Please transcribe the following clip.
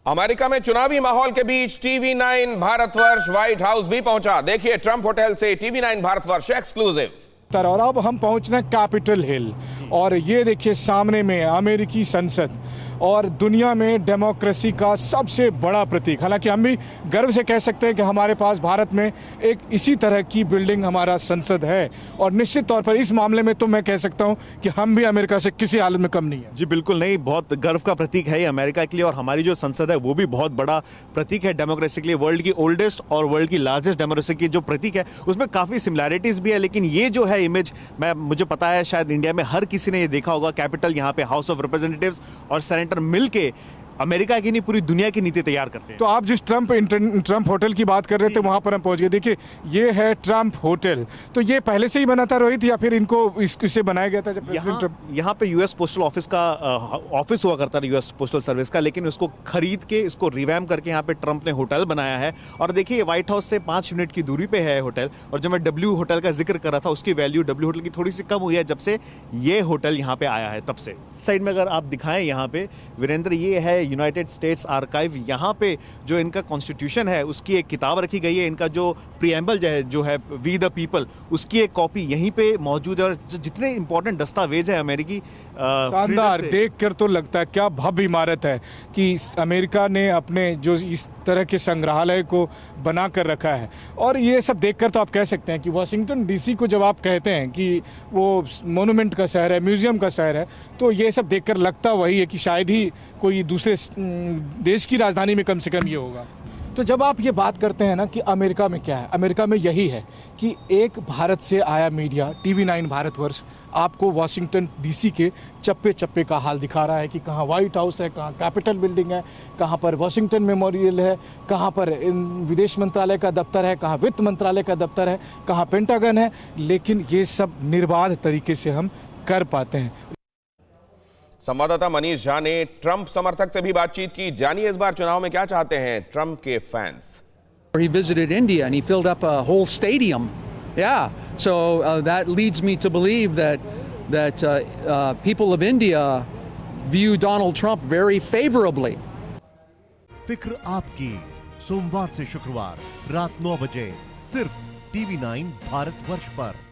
America में चुनावी माहौल के बीच टीवी9 भारतवर्ष व्हाइट हाउस भी पहुंचा। देखिए ट्रंप होटल से टीवी9 भारतवर्ष एक्सक्लूसिव। और अब हम पहुंचना कैपिटल हिल और ये देखिए सामने में अमेरिकी संसद और दुनिया में डेमोक्रेसी का सबसे बड़ा प्रतीक। हालांकि हम भी गर्व से कह सकते हैं कि हमारे पास भारत में एक इसी तरह की बिल्डिंग हमारा संसद है और निश्चित तौर पर इस मामले में तो मैं कह सकता हूं कि हम भी अमेरिका से किसी हालत में कम नहीं है। जी बिल्कुल नहीं, बहुत गर्व का प्रतीक है ये अमेरिका के लिए और हमारी जो संसद है वो भी बहुत बड़ा प्रतीक है डेमोक्रेसी के लिए। वर्ल्ड की ओल्डेस्ट और वर्ल्ड की लार्जेस्ट डेमोक्रेसी की जो प्रतीक है उसमें काफ़ी सिमिलैरिटीज़ भी है, लेकिन ये जो है इमेज मुझे पता है शायद इंडिया में हर किसी ने ये देखा होगा। कैपिटल यहाँ पे हाउस ऑफ रिप्रेजेंटेटिव्स और सेनेटर मिलके अमेरिका की नहीं पूरी दुनिया की नीति तैयार करते हैं। तो आप जिस ट्रंप होटल की बात कर रहे थे वहां पर हम पहुंच गए। देखिए ये है ट्रंप होटल। तो ये पहले से ही बना था रोहित या फिर इनको इसे बनाया गया था जब यहाँ पे यूएस पोस्टल ऑफिस का ऑफिस हुआ करता था, यूएस पोस्टल सर्विस का, लेकिन उसको खरीद के इसको रिवैम्प करके यहाँ पे ट्रंप ने होटल बनाया है। और देखिए व्हाइट हाउस से 5 मिनट की दूरी पे है होटल। और जब मैं डब्ल्यू होटल का जिक्र कर रहा था उसकी वैल्यू डब्ल्यू होटल की थोड़ी सी कम हुई है जब से ये होटल यहाँ पे आया है तब से। साइड में अगर आप दिखाएं यहाँ पे वीरेंद्र, ये है यूनाइटेड स्टेट्स आर्काइव। यहाँ पे जो इनका कॉन्स्टिट्यूशन है उसकी एक किताब रखी गई है। इनका जो प्रीएम्बल जो है वी द पीपल, उसकी एक कॉपी यहीं पे मौजूद है। और जितने इंपॉर्टेंट दस्तावेज है अमेरिकी, शानदार देखकर तो लगता है क्या भव्य इमारत है कि अमेरिका ने अपने जो इस तरह के संग्रहालय को बना कर रखा है। और ये सब देखकर तो आप कह सकते हैं कि वाशिंगटन डीसी को जब आप कहते हैं कि वो मोनूमेंट का शहर है, म्यूजियम का शहर है, तो ये सब देखकर लगता वही है कि शायद ही कोई दूसरे देश की राजधानी में कम से कम ये होगा। तो जब आप ये बात करते हैं ना कि अमेरिका में क्या है, अमेरिका में यही है कि एक भारत से आया मीडिया टीवी9 भारतवर्ष आपको वाशिंगटन डीसी के चप्पे चप्पे का हाल दिखा रहा है कि कहाँ व्हाइट हाउस है, कहाँ कैपिटल बिल्डिंग है, कहाँ पर वाशिंगटन मेमोरियल है, कहाँ पर विदेश मंत्रालय का दफ्तर है, कहाँ वित्त मंत्रालय का दफ्तर है, कहाँ पेंटागन है। लेकिन ये सब निर्बाध तरीके से हम कर पाते हैं। संवाददाता मनीष झा ने ट्रंप समर्थक से भी बातचीत की। जानिए इस बार चुनाव में क्या चाहते हैं ट्रंप के fans. He visited India and he filled up a whole stadium. Yeah, so that leads me to believe that people of India view Donald Trump very favorably. फिक्र आपकी, सोमवार से शुक्रवार रात 9 बजे सिर्फ टीवी9 भारतवर्ष पर।